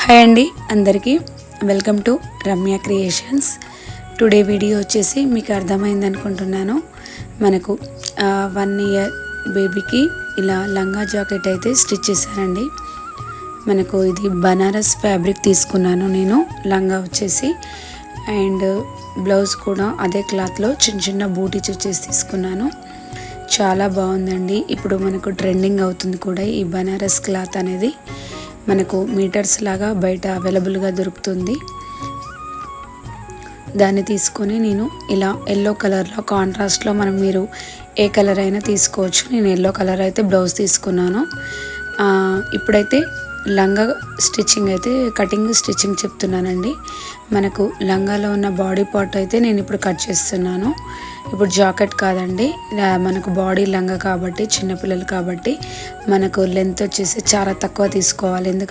Hi అండి అందరికీ welcome to Ramya creations. Today video వచ్చేసి మీకు అర్థమైంది అనుకుంటున్నాను. మనకు 1 ఇయర్ బేబీకి ఇలా లంగా జాకెట్ అయితే స్టిచ్ చేశానండి. మనకు ఇది బనారస్ ఫ్యాబ్రిక్ తీసుకున్నాను నేను. లంగా వచ్చేసి అండ్ బ్లౌజ్ కూడా అదే క్లాత్లో చిన్న చిన్న బూటీస్ వచ్చేసి తీసుకున్నాను. చాలా బాగుందండి. ఇప్పుడు మనకు ట్రెండింగ్ అవుతుంది కూడా ఈ బనారస్ క్లాత్ అనేది. మనకు మీటర్స్ లాగా బయట అవైలబుల్గా దొరుకుతుంది. దాన్ని తీసుకొని నేను ఇలా ఎల్లో కలర్లో కాంట్రాస్ట్లో మీరు ఏ కలర్ అయినా తీసుకోవచ్చు. నేను ఎల్లో కలర్ అయితే బ్లౌజ్ తీసుకున్నాను. ఇప్పుడైతే లంగా స్టిచ్చింగ్ అయితే కటింగ్ స్టిచ్చింగ్ చెప్తున్నానండి. మనకు లంగాలో ఉన్న బాడీ పార్ట్ అయితే నేను ఇప్పుడు కట్ చేస్తున్నాను. ఇప్పుడు జాకెట్ కాదండి, మనకు బాడీ లంగా కాబట్టి చిన్నపిల్లలు కాబట్టి మనకు లెంత్ వచ్చేసి చాలా తక్కువ తీసుకోవాలి.